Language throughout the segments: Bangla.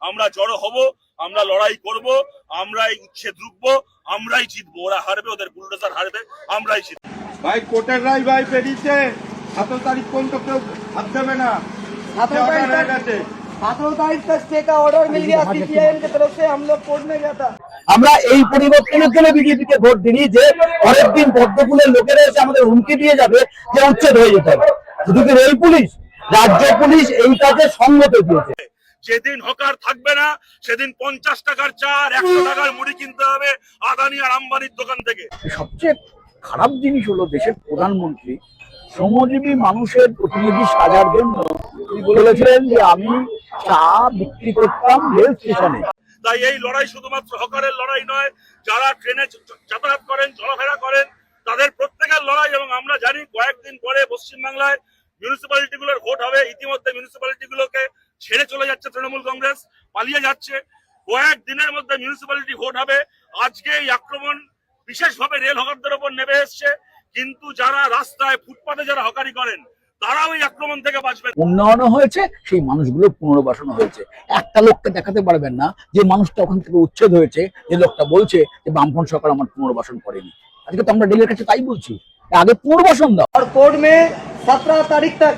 আমরা জড়ো হব, আমরা লড়াই করব, আমরাই উচ্ছেদ রুখবো, আমরাই জিতবো। ওরা হারবে, ওদের বুলডোজার হারবে, আমরাই জিতবো। ভাই কোর্টের রায় ভাই বেরিয়েছে, 17 তারিখ পর্যন্ত কেউ হাত দেবে না। 17 तारीख तक स्टे का ऑर्डर मिल गया सीपीआईएम की तरफ से। हम लोग कोर्ट में गया था। আমরা এই পরিবর্তনের জন্য বিজেপিকে ভোট দিই যে পরের দিন পদ্মফুলের লোকেরা এসে আমাদের হুমকি দিয়ে যাবে যে উচ্ছেদ হয়ে যেতে হবে। শুধু কি রেল পুলিশ, রাজ্য পুলিশ এই কাজে সম্মত দিয়েছে। যেদিন হকার থাকবে না সেদিন 50 টাকার চা আর 100 টাকার মুড়ি কিনতে হবে আদানি আর আম্বানির দোকান থেকে। সবচেয়ে খারাপ জিনিস হলো দেশের প্রধানমন্ত্রী শ্রমজীবী মানুষের প্রতিনিধি সাজার জন্য বলেছিলেন যে আমি চা বিক্রি করতাম রেল স্টেশনে। তাই এই লড়াই শুধুমাত্র হকারের লড়াই নয়, যারা ট্রেনে যাতায়াত করেন, চলাফেরা করেন, তাদের প্রত্যেকের লড়াই। এবং আমরা জানি কয়েকদিন পরে পশ্চিমবাংলায় মিউনিসিপ্যালিটি গুলোর ভোট হবে। ইতিমধ্যে মিউনিসিপ্যালিটি গুলোকে ছেড়ে চলে যাচ্ছে তৃণমূল কংগ্রেস, পালিয়ে যাচ্ছে। কয়েকদিনের মধ্যে মিউনিসিপ্যালিটি ভোট হবে। আজকে এই আক্রমণ বিশেষভাবে রেল হকারদের উপর নেমে এসছে, কিন্তু যারা রাস্তায় ফুটপাতে যারা হকারি করেন তারাও এই আক্রমণ থেকে বাঁচবে। উন্নয়ন হয়েছে, সেই মানুষগুলো পুনর্বাসন হয়েছে। একটা লোককে দেখাতে পারবেন না যে মানুষটা ওখান থেকে উচ্ছেদ হয়েছে, যে লোকটা বলছে যে বামফ্রন্ট সরকার আমার পুনর্বাসন করেনি। আজকে তো আমরা রেলের কাছে তাই বলছি, আগে পুনর্বাসন দাও। और कोर्ट में 17 तारीख तक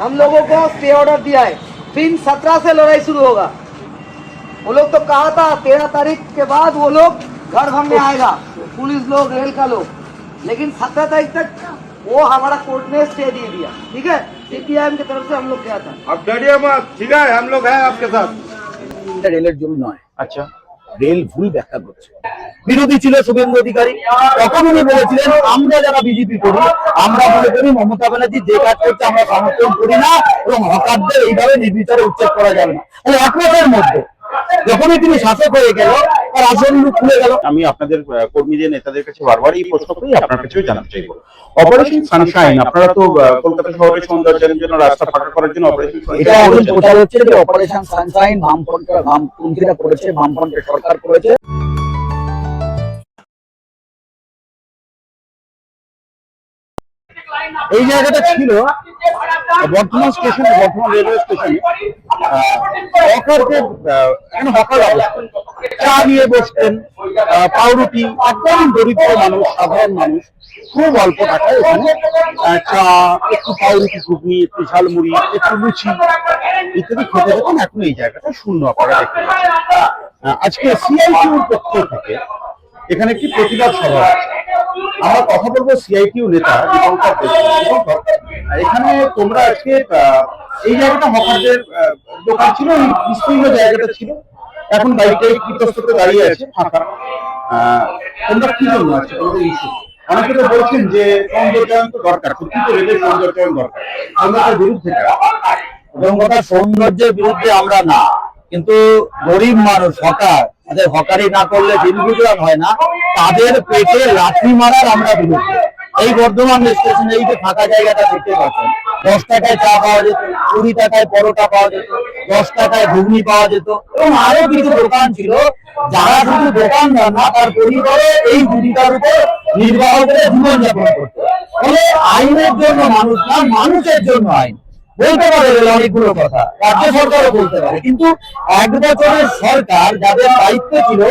हम लोगों को स्टे ऑर्डर दिया है। फिर 17 से लड़ाई शुरू होगा। वो लोग तो कहा था 13 तारीख के बाद वो लोग घर भरने आएगा, पुलिस लोग, रेल का लोग। लेकिन 17 तारीख तक वो हमारा कोर्ट ने स्टे दे दिया। ठीक है, सीपीआईएम की तरफ से हम लोग गया था। अब डरिए मत, ठीक है, हम लोग हैं आपके साथ। রেলের জমি নয়। আচ্ছা, রেল ভুল ব্যাখ্যা করছে। বিরোধী ছিল শুভেন্দু অধিকারী, তখন উনি বলেছিলেন আমরা যারা বিজেপি করি আমরা মনে করি মমতা ব্যানার্জি যে কাজ করছে আমরা সমর্থন করি না এবং হকারদের এইভাবে নির্বিচারে উচ্ছেদ করা যাবে না। তাহলে এক মাসের মধ্যে যখনই তিনি শাসক হয়ে গেল তার আসন খুলে গেল। আমি আপনাদের কর্মীদের নেতাদের কাছে বারবার এই প্রশ্ন করি, আপনার কাছেও জানতে চাইবো, অপারেশন সানশাইন আপনারা তো কলকাতা শহরের সৌন্দর্যের জন্য রাস্তা ফাঁকা করার জন্য অপারেশন এটা এখন প্রচার হচ্ছে যে অপারেশন সানশাইন বামপন্থীরা করেছে, বামপন্থের সরকার করেছে। এই জায়গাটা ছিল বর্ধমান স্টেশনে, বর্ধমান রেলওয়ে স্টেশনে হকারদের এখানে হকার অবস্থান, চা নিয়ে বসতেন, পাউরুটি, একদম দরিদ্র মানুষ, সাধারণ মানুষ খুব অল্প টাকায় এখানে চা, একটু পাউরুটি, ঘুগনি, একটু ঝালমুড়ি, একটু লুচি ইত্যাদি খেতে যেতেন। এখন এই জায়গাটা শূন্য আপনারা দেখতে পাচ্ছেন। আজকে সিআইটিউর পক্ষ থেকে এখানে একটি প্রতিবাদ সভা আছে। আমরা কথা বলবো সিআইটিউ নেতা দীপঙ্কর দীপঙ্কর, এখানে তোমরা আজকে এই জায়গাটা হকারদের দোকান ছিল, এই বিস্তীর্ণ জায়গাটা ছিল, এখন বাড়িটা ইতস্তত দাঁড়িয়ে আছে ফাঁকা। তোমরা কি জন্য আজকে তোমাদের ইস্যু? অনেকে তো বলছেন যে সৌন্দর্যায়ন তো দরকার, সত্যি তো রেলের সৌন্দর্যায়ন দরকার, আমরা তার বিরুদ্ধে। এবং কথা সৌন্দর্যের বিরুদ্ধে আমরা না, কিন্তু গরিব মানুষ হকার, তাদের হকারি না করলে দিন গুজরান হয় না, তাদের পেটে লাথি মারার আমরা বিরুদ্ধে। এই বর্ধমান স্টেশনে এই যে ফাঁকা জায়গাটা দেখতে পাচ্ছেন, 10 টাকায় চা পাওয়া যেত, 20 টাকায় পরোটা পাওয়া যেত, 10 টাকায় ঘুগনি পাওয়া যেত এবং আরো কিছু দোকান ছিল। যারা শুধু দোকানদার না, তার পরিবারে এই জীবিকার উপর নির্বাহ করে জীবনযাপন করতো। ফলে আইনের জন্য মানুষ না, মানুষের জন্য আইন। বলতে পারে অনেকগুলো কথা, রাজ্য সরকারও বলতে পারে, কিন্তু 1 বছরের সরকার যাদের দায়িত্ব ছিল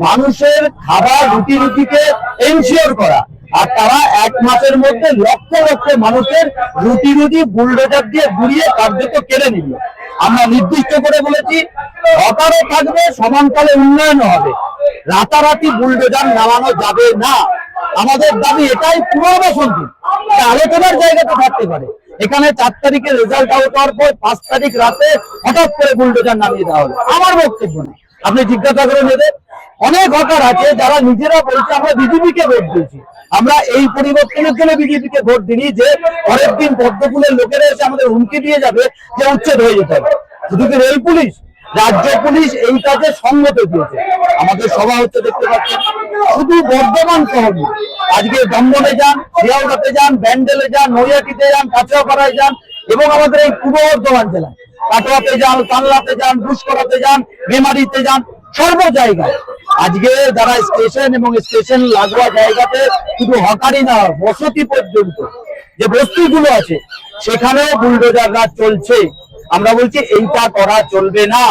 মানুষের খাবার রুটি রুটিকে এনশিওর করা, আর তারা 1 মাসের মধ্যে লক্ষ লক্ষ মানুষের রুটি রুটি বুলডোজার দিয়ে ঘুরিয়ে কার্যত কেড়ে নিল। আমরা নির্দিষ্ট করে বলেছি হকারও থাকবে, সমানকালে উন্নয়ন হবে, রাতারাতি বুলডোজার নামানো যাবে না। আমাদের দাবি এটাই, পুনর্বাসন দিন, আলোচনার জায়গাটা থাকতে পারে। এখানে 4 তারিখে রেজাল্ট আউট হওয়ার পর 5 তারিখ রাতে হঠাৎ করে বুলডোজার নামিয়ে দেওয়া হলো, আমার বক্তব্য না, আপনি জিজ্ঞাসা করে নেবেন। অনেক হকার আছে যারা নিজেরা বলছে আমরা বিজেপিকে ভোট দিয়েছি। আমরা এই পরিবর্তনের জন্য বিজেপিকে ভোট দিই যে পরের দিন পদ্মফুলের লোকেরা এসে আমাদের হুমকি দিয়ে যাবে যে উচ্ছেদ হয়ে যেতে হবে। শুধু কি রেল পুলিশ, রাজ্য পুলিশ এই কাজে সম্মত দিয়েছে। আমাদের সভা হচ্ছে দেখতে পাচ্ছেন, শুধু বর্ধমান শহর, আজকে দমদমে যান, শিয়ালদাতে যান, ব্যান্ডেলে যান, নৈহাটিতে যান, কাঁচরাপাড়ায় যান এবং আমাদের এই পূর্ব বর্ধমান জেলায় কাটোয়াতে যান, কানলাতে যান, বুসকরাতে যান, মেমারিতে যান, সর্ব জায়গায় আজকে যারা স্টেশন এবং স্টেশন লাগোয়া জায়গাতে শুধু হকারি না, বসতি পর্যন্ত যে বস্তিগুলো আছে সেখানেও বুলডোজার রাজ চলছে। আমরা বলছি এইটা করা চলবে না।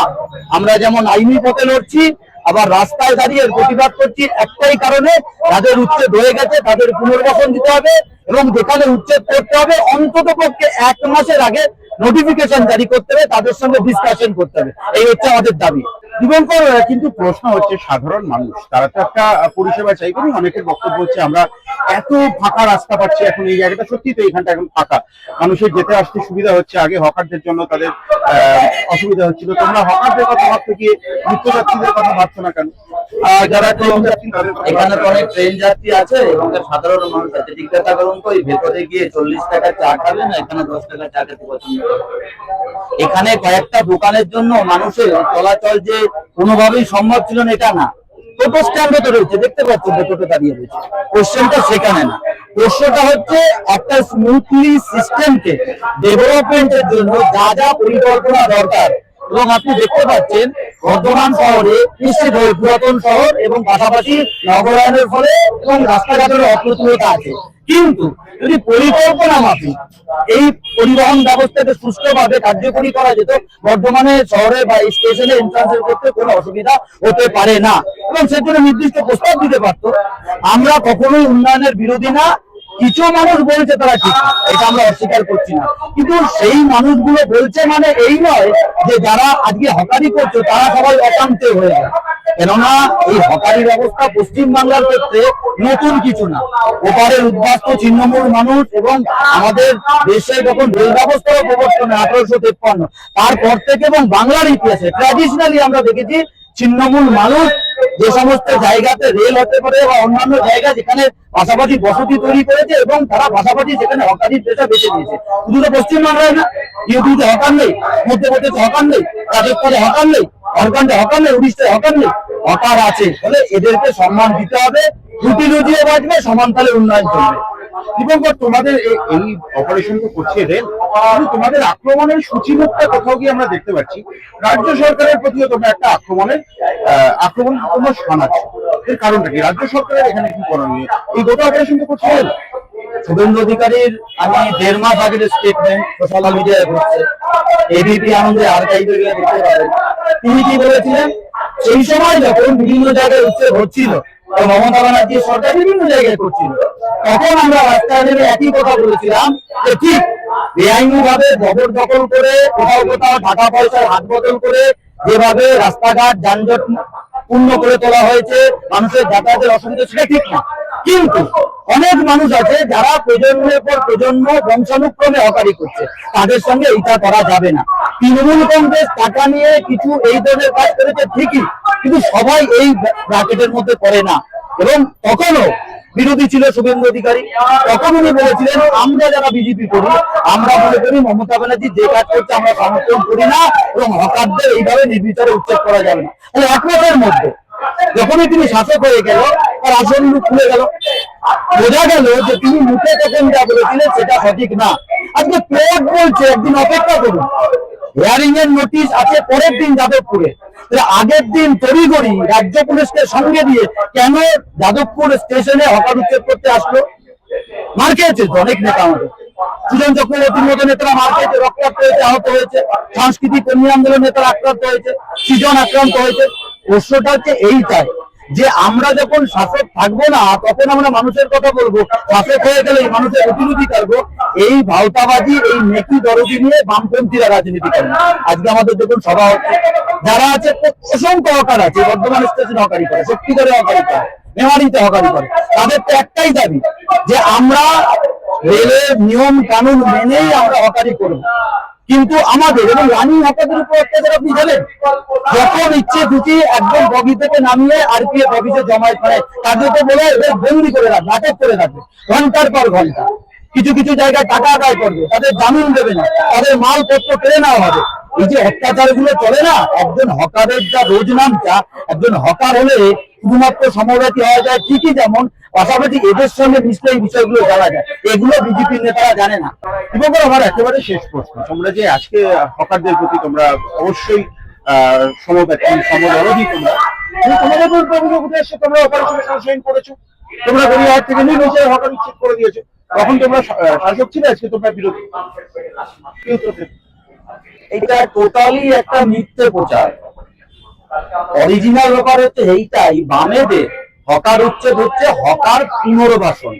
আমরা যেমন আইনি পথে লড়ছি, আবার রাস্তায় দাঁড়িয়ে প্রতিবাদ করছি একটাই কারণে, যাদের উচ্ছেদ হয়ে গেছে তাদের পুনর্বাসন দিতে হবে এবং যেখানে উচ্ছেদ করতে হবে অন্তত পক্ষে 1 মাসের আগে নোটিফিকেশন জারি করতে হবে, তাদের সঙ্গে ডিসকাশন করতে হবে। এই হচ্ছে আমাদের দাবি। দিবঙ্কর, কিন্তু প্রশ্ন হচ্ছে সাধারণ মানুষ তারা তো একটা পরিষেবা চাইবেন। অনেকের বক্তব্য হচ্ছে আমরা এত ফাঁকা রাস্তা পাচ্ছি এখন, এই জায়গাটা সত্যি তো এইখানটা এখন ফাঁকা, মানুষের যেতে আসতে সুবিধা হচ্ছে। আগে হকারদের জন্য তাদের অসুবিধা হচ্ছিল, তোমরা হকারদের কথা ভাবতে গিয়ে নিত্যযাত্রীদের কথা ভাবছো না কেন? যারা ট্রেন যাত্রী এখানে তো অনেক ট্রেন যাত্রী আছে এবং সাধারণ মানুষ আছে। জিজ্ঞাসা করুন তো ওই ভেতরে গিয়ে 40 টাকা চা খাবে না এখানে 10 টাকা চা খেতে পছন্দ করে? এখানে কয়েকটা দোকানের জন্য মানুষের চলাচল যে কোনোভাবেই সম্ভব ছিল না এটা না। টোটো স্ট্যান্ডে তো রয়েছে, দেখতে পাচ্ছেন যে টোটো দাঁড়িয়ে রয়েছে। কোশ্চেনটা সেখানে না, প্রশ্নটা হচ্ছে একটা স্মুথলি সিস্টেমকে ডেভেলপমেন্টের জন্য যা যা পরিকল্পনা দরকার। এবং আপনি দেখতে পাচ্ছেন বর্ধমান শহরে নিশ্চিত পুরাতন শহর এবং পাশাপাশি নগরায়নের ফলে এবং রাস্তাঘাটের অপ্রতুলতা আছে, কিন্তু যদি পরিকল্পনা মাফিক এই পরিবহন ব্যবস্থাকে সুষ্ঠুভাবে কার্যকরী করা যেত, বর্ধমানে শহরে বা স্টেশনে এন্ট্রান্সের ক্ষেত্রে কোনো অসুবিধা হতে পারে না এবং সেজন্য নির্দিষ্ট প্রস্তাব দিতে পারতো। আমরা কখনোই উন্নয়নের বিরোধী না, কিছু মানুষ বলছে তারা ঠিক, এটা আমরা অস্বীকার করছি না, কিন্তু সেই মানুষগুলো বলছে মানে এই নয় যে যারা আজকে হকারি করছে তারা সবাই অশান্তি হয়ে যায়। কেননা এই হকারি ব্যবস্থা পশ্চিমবাংলার ক্ষেত্রে নতুন কিছু না। ওপারের উদ্বাস্ত ছিন্নমূল মানুষ এবং আমাদের দেশে যখন রেল ব্যবস্থাও প্রবর্তন 1853 তারপর থেকে এবং বাংলার ইতিহাসে ট্র্যাডিশনালি আমরা দেখেছি ছিন্নমূল মানুষ যে সমস্ত জায়গাতে রেল হতে পারে বা অন্যান্য জায়গা যেখানে পাশাপাশি বসতি তৈরি করেছে এবং তারা পাশাপাশি সেখানে হকারির পেশা বেছে নিয়েছে। শুধু তো পশ্চিমবাংলায় না, ইউপিতে হকার নেই, মধ্যপ্রদেশে হকার নেই, রাজস্থানে হকার নেই, ঝাড়খণ্ডে হকার নেই, উড়িষ্যায় হকার নেই, হকার আছে। ফলে এদেরকে সম্মান দিতে হবে, রুটি রুজিও বাঁচবে, সমান তালে উন্নয়ন চলবে। দিবঙ্কর, তোমাদের এই অপারেশন তো করছে রেল, কিন্তু তোমাদের আক্রমণের সূচিমুখটা কোথাও গিয়ে আমরা দেখতে পাচ্ছি রাজ্য সরকারের প্রতিও তোমরা একটা আক্রমণ তোমরা শোনাচ্ছ। এর কারণটা কি? রাজ্য সরকারের এখানে কি করণীয়? এই গোটা অপারেশন তো করছে রেল। শুভেন্দু অধিকারীর আমি 1.5 মাস আগের স্টেটমেন্ট সোশ্যাল মিডিয়ায় ঘুরছে, এবিপি আনন্দে আর্কাইভে গেলে দেখতে পারেন। তিনি কি বলেছিলেন, সেই সময় যখন বিভিন্ন জায়গায় উচ্ছেদ হচ্ছিল মমতা ব্যানার্জি সরকার বিভিন্ন জায়গায় করছিল, তখন আমরা রাস্তায় নেমে একই কথা বলেছিলাম যে ঠিক বেআইনি ভাবে জবরদখল করে কোথাও কোথাও টাকা পয়সার হাত বদল করে যেভাবে রাস্তাঘাট যানজট পূর্ণ করে তোলা হয়েছে, মানুষের যাতায়াতের অসুবিধা, সেটা ঠিক না। কিন্তু অনেক মানুষ আছে যারা প্রজন্মের পর প্রজন্ম বংশানুক্রমে হকারি করছে, তাদের সঙ্গে এইটা করা যাবে না। তৃণমূল কংগ্রেস টাকা নিয়ে কিছু এই ধরনের কাজ করেছে ঠিকই, কিন্তু সবাই এই ব্র্যাকেটের মধ্যে পড়ে না। এবং তখনও বিরোধী ছিল শুভেন্দু অধিকারী, তখন উনি বলেছিলেন আমরা যারা বিজেপি করি আমরা মনে করি মমতা ব্যানার্জি যে কাজ করছে আমরা সমর্থন করি না এবং হকারদের এইভাবে নির্বিচারে উচ্ছেদ করা যাবে না। তাহলে 1 মাসের মধ্যে যখনই তিনি শাসক হয়ে গেল তার আসল মুখ খুলে গেল, বোঝা গেল যে তিনি মুখে তখন যা বলেছিলেন সেটা সঠিক না। আজকে কোর্ট বলছে একদিন অপেক্ষা করুন, হিয়ারিং এর নোটিশ আছে পরের দিন যাদবপুরে, আগের দিন তড়িঘড়ি রাজ্য পুলিশকে সঙ্গে দিয়ে কেন যাদবপুর স্টেশনে হকার উচ্ছেদ করতে আসলো? মার খেয়েছে তো অনেক নেতা, আমাদের সুজন চক্রবর্তীর মতো নেতারা মার খেয়েছে, রক্তাক্ত হয়েছে, আহত হয়েছে, সাংস্কৃতিক কর্মী আন্দোলন নেতারা আক্রান্ত হয়েছে, সৃজন আক্রান্ত হয়েছে। প্রশ্নটা হচ্ছে এইটাই যে আমরা যখন শাসক থাকবো না তখন আমরা মানুষের কথা বলবো, শাসক হয়ে গেলে মানুষের অতিরুদ্ধি করবো। এই ভাওতাবাজি, এই নেকি দরদি নিয়ে বামপন্থীরা রাজনীতি করে। আজকে আমাদের দেখুন সভা হচ্ছে, যারা আছে অসংখ্য হকার আছে, বর্ধমান স্টেশনে হকারি করে, শক্তিগড়ে হকারি করে, মেমারিতে হকারি করে, তাদের তো একটাই দাবি যে আমরা রেলের নিয়ম কানুন মেনেই আমরা হকারি করবো। কিন্তু আমাদের এবং রানিং হকারদের উপর অত্যাচার আপনি জানেন, যখন ইচ্ছে খুশি একদম বগি থেকে নামিয়ে আরপিএফ অফিসে জমায়েত করে, তাদেরকে বলে এদের বন্দি করে রাখবে, আটক করে রাখবে ঘন্টার পর ঘন্টা। কিছু কিছু জায়গায় টাকা আদায় করবে, তাদের জামিন দেবে না, তাদের মালপত্র কেড়ে নেওয়া হবে। এই যে অত্যাচার গুলো চলে না, একজন হকারের যা রোজ নামটা, একজন হকার হলে শুধুমাত্র সমব্যথী হওয়া যায় ঠিকই, যেমন পাশাপাশি এদের সঙ্গে মিশলে এই বিষয়গুলো জানা যায়, এগুলো বিজেপির নেতারা জানে না। এবং আমার একেবারে শেষ প্রশ্ন, তোমরা যে আজকে হকারদের প্রতি তোমরা অবশ্যই সমব্যথী সমদরদী, তোমাদের অভিযোগ উঠে এসে তোমরা অপারেশন সানশাইন করেছো, তোমরা গড়িয়াহাট থেকে নির্বিচারে হকার উচ্ছেদ করে দিয়েছো, তখন তোমরা শাসক ছিলে, আজকে তোমরা বিরোধী। এটা টোটালি একটা মিথ্যে প্রচার। অরিজিনাল ব্যাপার হচ্ছে এইটাই, বামেদের হকার উচ্ছেদ হচ্ছে হকার পুনর্বাসন,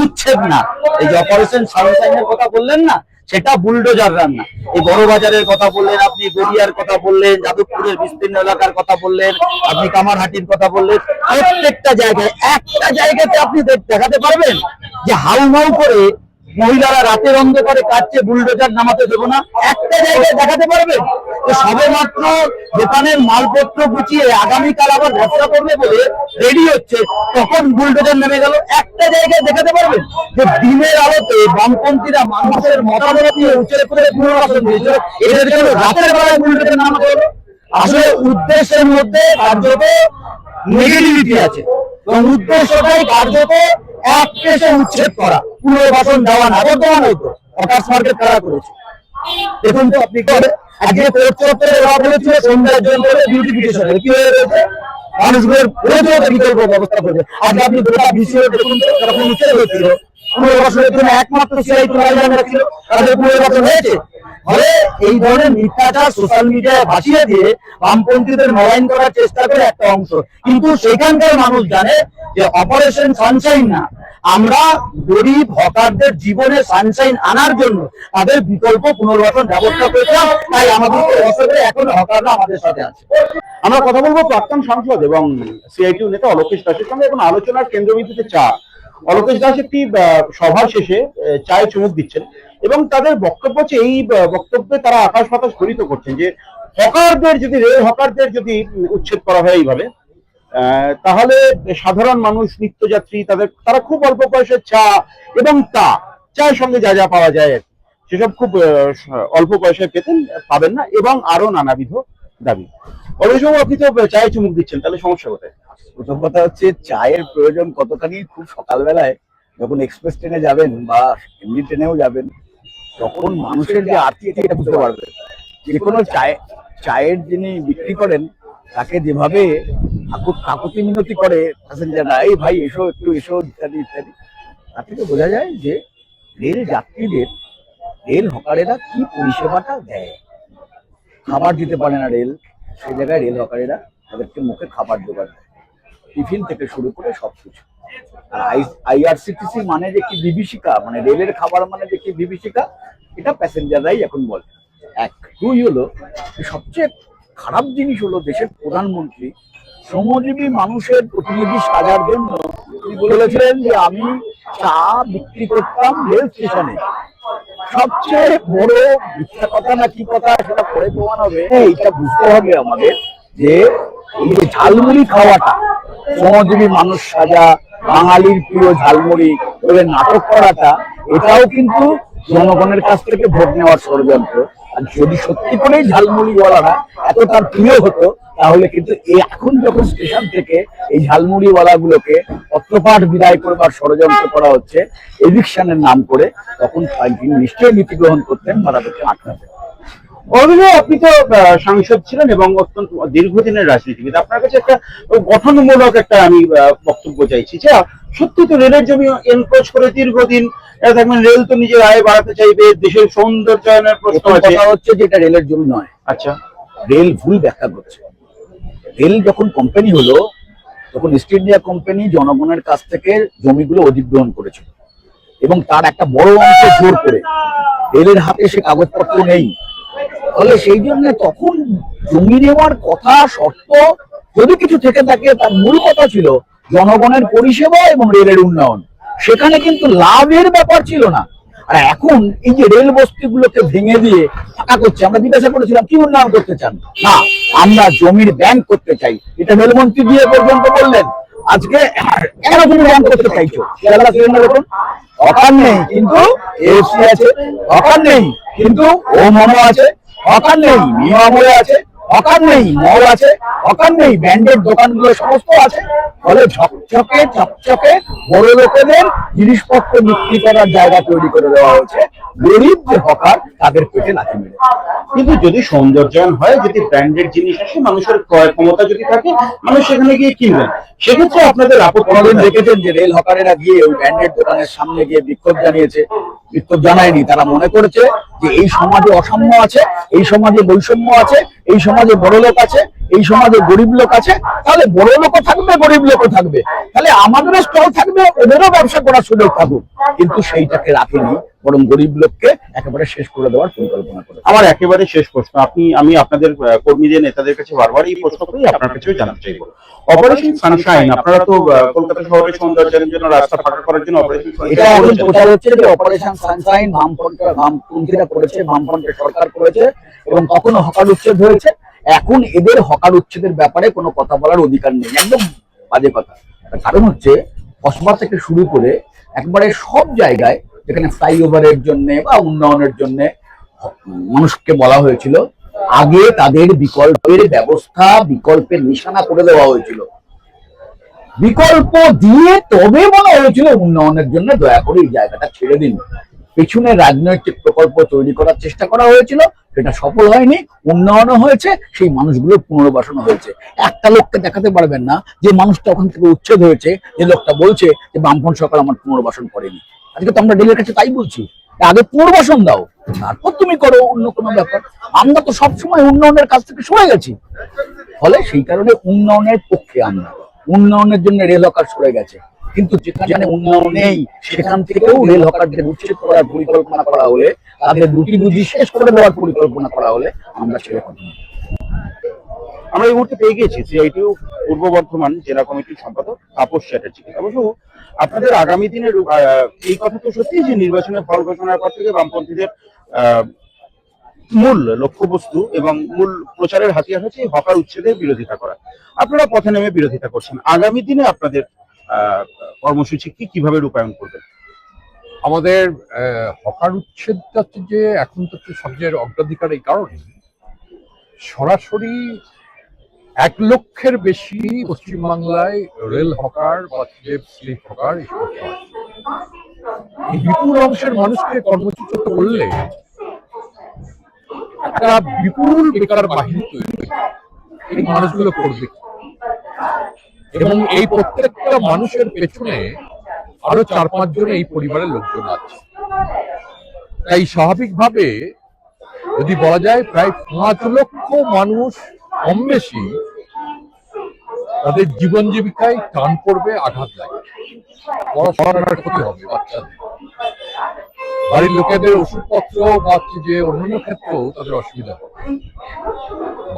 উচ্ছেদ না। এই যে অপারেশন সানশাইনের কথা বললেন না, সেটা বুলডোজার রান্না। এই বড় বাজারের কথা বললেন, আপনি গড়িয়ার কথা বললেন, যাদবপুরের বিস্তীর্ণ এলাকার কথা বললেন, আপনি কামারহাটির কথা বললেন, প্রত্যেকটা জায়গায় একটা জায়গাতে আপনি দেখাতে পারবেন যে হাউমাউ করে মহিলারা রাতের অন্ধকারে কাটছে, বুলডোজার নামাতে দেবো না? একটা জায়গায় দেখাতে পারবেন? তো সবে মাত্র দোকানের মালপত্র গুছিয়ে আগামীকাল আবার ব্যবসা করবে বলে রেডি হচ্ছে, তখন বুলডোজার নেমে গেল। একটা জায়গায় দেখাতে পারবেন যে দিনের আলোতে বামপন্থীরা মানুষের মতামত নিয়ে উচ্ছেদ করে পুনর্বাসন দিয়েছিল, এদের জন্য রাতের বেলায় বুলডোজার নামাতে হলো? আসলে উদ্দেশ্যের মধ্যে কার্যত নেগেটিভিটি আছে, এবং উদ্দেশ্যটাই কার্যত এক পেশে উচ্ছেদ করা, পুনর্বাসন দেওয়া না। বর্তমান হতো হকার্স মার্কেট কারা করেছে দেখুন তো আপনি। আজকে কোর্ট চত্বরে দেওয়া হয়েছিল সন্ধ্যার জন্য বিউটিফিকেশনের, কি হয়ে রয়েছে? মানুষগুলোর প্রচুর বিকল্প ব্যবস্থা করেছে। আজকে আপনি গোটা বিশ্বে দেখুন যখন উচ্ছেদ হয়েছিল, পুনর্বাসনের জন্য একমাত্র সিআই ছিল, তাদের পুনর্বাসন হয়েছে। ফলে এই ধরনের মিথ্যাচার সোশ্যাল মিডিয়ায় ভাসিয়ে দিয়ে বামপন্থীদের নবায়ন করার চেষ্টা করে একটা অংশ, কিন্তু সেখানকার মানুষ জানে যে অপারেশন সানশাইন না, আমরা গরিব হকারদের জীবনে সানশাইন আনার জন্য তাদের বিকল্প পুনর্বাসন ব্যবস্থা করেছিলাম। তাই আমাদেরকে অসুবিধা এখন হকাররা আমাদের সাথে আছে। আমরা কথা বলবো প্রাক্তন সাংসদ এবং সিআইটিউ নেতা অলোকেশ দাসের সঙ্গে। এখন আলোচনার কেন্দ্রবিন্দুতে চা। অলোকেশ দাস একটি সভা শেষে চায়ে চুমুক দিচ্ছেন এবং তাদের বক্তব্য হচ্ছে, এই বক্তব্যে তারা আকাশ বাতাস ঘোরিত করছেন যে হকারদের যদি, রেল হকারদের যদি উচ্ছেদ করা হয় এইভাবে, তাহলে সাধারণ মানুষ, নিত্যযাত্রী, তারা খুব অল্প পয়সায় চা এবং চায়ের সঙ্গে যা যা পাওয়া যায় সেসব খুব অল্প পয়সায় পাবেন না, এবং আরো নানাবিধ দাবি। অবশ্যই আপনি তো চায়ে চুমুক দিচ্ছেন, তাহলে সমস্যা কোথায়? প্রথম কথা হচ্ছে চায়ের প্রয়োজন কতখানি, খুব সকালবেলায় যখন এক্সপ্রেস ট্রেনে যাবেন বা এমনি ট্রেনেও যাবেন, তখন মানুষের যে আর্থিক এটা বুঝতে পারবেন। যে কোনো চায়ের যিনি বিক্রি করেন তাকে যেভাবে কাকুতি মিনতি করে প্যাসেঞ্জাররা, এই ভাই এসো, একটু এসো, ইত্যাদি ইত্যাদি, তা থেকে বোঝা যায় যে রেল যাত্রীদের, রেল হকারেরা কি পরিষেবাটা দেয়। খাবার দিতে পারে না রেল, সেই জায়গায় রেল হকারেরা তাদেরকে মুখে খাবার জোগাড় দেয়, টিফিন থেকে শুরু করে সবকিছু। আর আইআরসিটিসি মানে যে কি বিভীষিকা, মানে রেলের খাবার মানে যে কি বিভীষিকা, এটা প্যাসেঞ্জাররাই এখন বলে। এক, দুই হলো সবচেয়ে খারাপ জিনিস হলো দেশের প্রধানমন্ত্রী শ্রমজীবী মানুষের প্রতিনিধি সাজার জন্য তিনি বলেছিলেন যে আমি চা বিক্রি করতাম রেল স্টেশনে। সবচেয়ে বড় মিথ্যা কথা না কি কথা সেটা পরে প্রমাণ হবে। এইটা বুঝতে হবে আমাদের যে এই যে ঝালমুড়ি খাওয়াটা, শ্রমজীবী মানুষ সাজা, বাঙালির প্রিয় ঝালমুড়ি বলে নাটক করাটা, এটাও কিন্তু জনগণের কাছ থেকে ভোট নেওয়ার ষড়যন্ত্র। আর যদি সত্যি করেই ঝালমুড়িওয়ালারা এত তার প্রিয় হতো, তাহলে কিন্তু এখন যখন স্টেশন থেকে এই ঝালমুড়িওয়ালা গুলোকে অর্থপাঠ বিদায় করবার ষড়যন্ত্র করা হচ্ছে এভিকশনের নাম করে, তখন তিনি নিশ্চয়ই নীতি গ্রহণ করতেন বা তাদেরকে আটকাতেন। অভিনয়, আপনি তো সাংসদ ছিলেন এবং অত্যন্ত দীর্ঘদিনের রাজনীতিবিদ, আপনার কাছে একটা গঠনমূলক একটা আমি বক্তব্য চাইছি যে সত্যি তো রেলের জমি এনক্রোচ করে দীর্ঘদিন থাকবেন, রেল তো নিজের আয় বাড়াতে চাইবে, দেশের সৌন্দর্যায়নের প্রশ্ন আছে। হচ্ছে যে এটা রেলের জমি নয়। আচ্ছা, রেল ভুল ব্যাখ্যা করছে। রেল যখন কোম্পানি হলো তখন ইস্ট ইন্ডিয়া কোম্পানি জনগণের কাছ থেকে জমিগুলো অধিগ্রহণ করেছিল এবং তার একটা বড় অংশ জোর করে রেলের হাতে সে কাগজপত্র নেই। ফলে সেই জন্য তখন জমি নেওয়ার কথা, শর্ত যদি কিছু থেকে থাকে, তার মূল কথা ছিল জনগণের পরিষেবা এবং রেলের উন্নয়ন। সেখানে কিন্তু লাভের ব্যাপার ছিল না। আর এখন এই যে রেল বস্তিগুলোকে ভেঙে দিয়ে ফাঁকা করছে, আমরা জিজ্ঞাসা করেছিলাম কি উন্নয়ন করতে চান? না, আমরা জমির ব্যাংক করতে চাই, এটা রেলমন্ত্রী দিয়ে পর্যন্ত বললেন। আজকে কেন তুমি ব্যাংক করতে চাইছো? কেরালা সিলিন্ডার দেখুন, হকার নেই কিন্তু এএফসি আছে, হকার নেই কিন্তু ওমমো আছে, হকার নেই নিয়মে আছে, হকার নেই মল আছে, হকার নেই ব্র্যান্ডেড দোকানগুলো সমস্ত আছে। ফলে ঝকঝকে চকচকে বড় লোকেদের জিনিসপত্র বিক্রি করার জায়গা তৈরি করে দেওয়া হয়েছে, গরিব যে হকার তাদের পেটে লাথি মেরে। কিন্তু যদি সৌন্দর্যায়ন হয়, যদি ব্র্যান্ডেড জিনিস আসে, মানুষের ক্রয় ক্ষমতা যদি থাকে, মানুষ সেখানে গিয়ে কিনবেন, সেক্ষেত্রে আপনাদের আপত্তি কোনোদিন কোথায়? দেখেছেন যে রেল হকারেরা গিয়ে ওই ব্র্যান্ডেড দোকানের সামনে গিয়ে বিক্ষোভ জানিয়েছে? বিক্ষোভ জানায়নি। তারা মনে করেছে যে এই সমাজে অসাম্য আছে, এই সমাজে বৈষম্য আছে, এই সমাজে বড় লোক আছে, এই সমাজে গরিব লোক আছে, তাহলে বড় লোকও থাকবে, গরিব লোকও থাকবে, তাহলে আমাদেরও স্টল থাকবে, ওদেরও ব্যবসা করার সুযোগ থাকুক। কিন্তু সেইটাকে রাখেনি, বরং গরিব লোককে একেবারে শেষ করে দেওয়ার পরিকল্পনা করে। আমার একেবারে শেষ প্রশ্ন, আমি আপনাদের কর্মীদের নেতাদের কাছে বারবার এই প্রশ্ন করি, আপনার কাছেও জানতে চাইবো। অপারেশন সানশাইন, আপনারা তো কলকাতা শহরের সৌন্দর্যের জন্য, রাস্তা ফাঁকা করার জন্য অপারেশন এটা এখন প্রচার হচ্ছে যে অপারেশন সানশাইন বামপন্থীরা করেছে, বামফ্রন্টের সরকার করেছে, এবং তখনও হকার উচ্ছেদ হয়েছে। এখন এদের হকার উচ্ছেদের ব্যাপারে কোনো কথা বলার অধিকার নেই, একদম বাজে কথা। তার কারণ হচ্ছে কসবা থেকে শুরু করে একবারে সব জায়গায় যেখানে ফ্লাইওভারের জন্য বা উন্নয়নের জন্য মানুষকে বলা হয়েছিল, আগে তাদের বিকল্পের ব্যবস্থা, বিকল্পের নিশানা করে দেওয়া হয়েছিল। বিকল্প দিয়ে তবে বলা হয়েছিল উন্নয়নের জন্য দয়া করে এই জায়গাটা ছেড়ে দিন। পেছনে রাজনৈতিক প্রকল্প তৈরি করার চেষ্টা করা হয়েছিল, সেটা সফল হয়নি। উন্নয়নও হয়েছে, সেই মানুষগুলোর পুনর্বাসন হয়েছে। একটা লোককে দেখাতে পারবেন না যে মানুষটা ওখান থেকে উচ্ছেদ হয়েছে, যে লোকটা বলছে যে বামফ্রন্ট সরকার আমার পুনর্বাসন করেনি। আজকে তো আমরা ডেলের কাছে তাই বলছি, আগে পুনর্বাসন দাও, তারপর তুমি করো অন্য কোনো ব্যাপার। আমরা তো সবসময় উন্নয়নের কাছ থেকে সরে গেছি, ফলে সেই কারণে উন্নয়নের পক্ষে আমরা, উন্নয়নের জন্য রেল হকার সরে গেছে। কিন্তু যেখানে উন্নয়ন নেই সেখান থেকেও রেল হকারদের উচ্ছেদ করার পরিকল্পনা করা হলে, তাদের দুটি বুঝি শেষ করে দেওয়ার পরিকল্পনা করা হলে আমরা ছেড়ে কথা বলবো। আমরা এই মুহূর্তে পেয়ে গেছি সিআইটিইউ পূর্ব বর্ধমান জেলা কমিটির সম্পাদক তাপস চ্যাটার্জিকে। অবশ্য আপনাদের আগামী দিনের এই কথা তো সত্যি যে নির্বাচনের ফল ঘোষণার পর থেকে বামপন্থীদের মূল লক্ষ্যবস্তু এবং মূল প্রচারের হাতিয়ার হচ্ছে হকার উচ্ছেদের বিরোধিতা করা। আপনারা পথে নেমে বিরোধিতা করছেন, আগামী দিনে আপনাদের কর্মসূচি কিভাবে রূপায়ণ করবেন? আমাদের হকার উচ্ছেদটা হচ্ছে যে এখন তো সবচেয়ে অগ্রাধিকার, এই কারণে সরাসরি 1 লক্ষের বেশি পশ্চিমবাংলায় রেল হকার বা স্লিপ হকার এই সমস্যা আছে। এই বিপুল অংশের মানুষকে কর্মচ্যুত করলে একটা বিপুল বেকার বাহিনী তৈরি হবে। এই মানুষগুলো করবে, এবং এই প্রত্যেকটা মানুষের পেছনে আরো 4-5 জন এই পরিবারের লোকজন আছে। তাই স্বাভাবিকভাবে যদি বলা যায় প্রায় 5 লক্ষ মানুষ কম বেশি তাদের জীবন জীবিকায় টান পড়বে, আঘাত লাগবে, পড়াশোনার ক্ষতি হবে, বাচ্চাদের, বাড়ির লোকেদের ওষুধপত্র বা যে অন্যান্য ক্ষেত্রেও তাদের অসুবিধা হবে,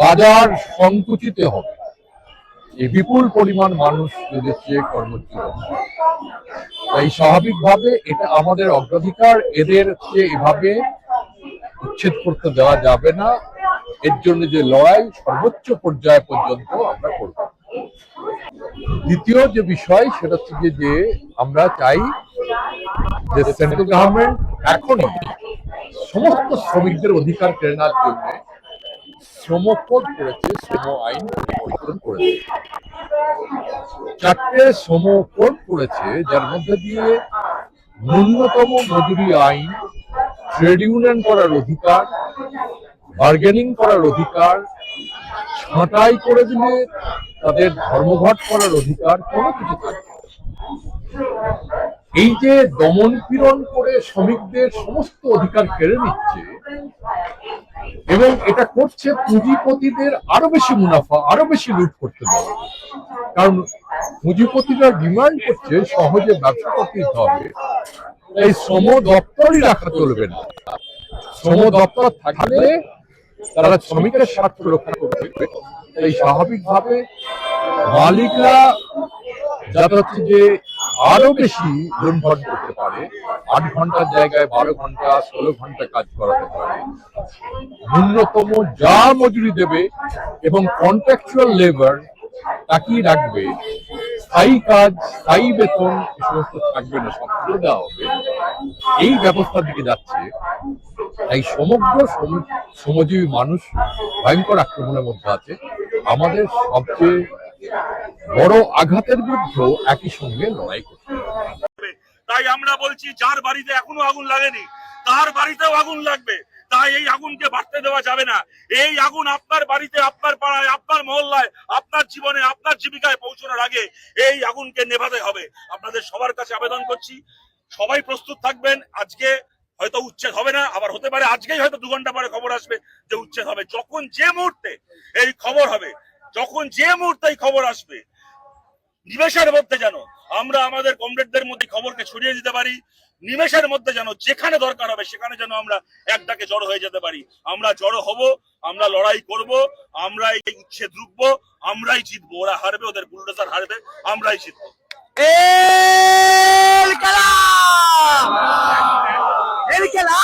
বাজার সংকুচিত হবে। এই বিপুল পরিমাণ মানুষ যদি কর্মচ্যুত হবে, তাই স্বাভাবিকভাবে এটা আমাদের অগ্রাধিকার। এদের এভাবে উচ্ছেদ করতে দেওয়া যাবে না। এর জন্য যে লড়াই সর্বোচ্চ পর্যায় পর্যন্ত আমরা করব। দ্বিতীয় যে বিষয় সেটা হচ্ছে যে আমরা চাই যে সেন্ট্রাল গভর্নমেন্ট এখনই সমস্ত শ্রমিকদের অধিকার কেড়ে নেওয়ার জন্য শ্রম কোড করেছে, শ্রম আইন পরিবর্তন করেছে। 4টে শ্রম কোড করেছে, যার মধ্যে দিয়ে ন্যূনতম মজুরি আইন, ট্রেড ইউনিয়ন করার অধিকার, বার্গেনিং করার অধিকার, ছাঁটাই করে দিলে তাদের ধর্মঘট করার অধিকার, কোনো কিছু থাকবে। এই যে দমন পীড়ন করে শ্রমিকদের সমস্ত অধিকার কেড়ে নিচ্ছে, এবং এটা করছে পুঁজিপতিদের আরো বেশি মুনাফা, আরো বেশি লুট করতে দেওয়া। কারণ পুঁজিপতিরা ডিমান্ড করছে সহজে ব্যবসা করতে হবে, এই শ্রম দপ্তরই রাখা চলবে না। শ্রম দপ্তর থাকলে তারা শ্রমিকের স্বার্থ রক্ষা করবে। তাই স্বাভাবিকভাবে মালিকরা যাতে হচ্ছে যে আরো বেশি লুণ্ঠন করতে পারে, 8 ঘন্টার জায়গায় 12 ঘন্টা 16 ঘন্টা কাজ করাতে পারে, ন্যূনতম যা মজুরি দেবে এবং কন্ট্রাকচুয়াল লেবার তাকিয়ে রাখবে, স্থায়ী কাজ, স্থায়ী বেতন এ সমস্ত থাকবে না, সব করে দেওয়া হবে। এই ব্যবস্থার দিকে যাচ্ছে। তাই সমগ্র শ্রমজীবী মানুষ ভয়ঙ্কর আক্রমণের মধ্যে আছে। আমাদের সবচেয়ে বড় আঘাতের বিরুদ্ধে একই সঙ্গে লড়াই করতে হবে। তাই আমরা বলছি, যার বাড়িতে এখনো আগুন লাগেনি তার বাড়িতেও আগুন লাগবে। তাই এই আগুনকে বাড়তে দেওয়া যাবে না। এই আগুন আপনার বাড়িতে, আপনার পাড়ায়, আপনার মহল্লায়, আপনার জীবনে, আপনার জীবিকায় পৌঁছানোর আগে এই আগুনকে নেভাতে হবে। আপনাদের সবার কাছে আবেদন করছি, সবাই প্রস্তুত থাকবেন। আজকে হয়তো উচ্ছেদ হবে না, আবার হতে পারে আজকেই হয়তো 2 ঘন্টা পরে খবর আসবে যে উচ্ছেদ হবে। যখন যে মুহূর্তে এই খবর হবে, যখন যে মুহূর্তে এই খবর আসবে, নিমেষের মধ্যে যেন আমরা আমাদের কমরেডদের মধ্যে খবরকে ছড়িয়ে দিতে পারি। নিমেষের মধ্যে যেন যেখানে দরকার হবে সেখানে যেন আমরা এক ডাকে জড়ো হয়ে যেতে পারি। আমরা জড়ো হব, আমরা লড়াই করব, আমরা এই উচ্ছেদ রুখবো, আমরাই জিতবো। ওরা হারবে, ওদের বুলডোজার হারবে, আমরাই জিতবো। El que la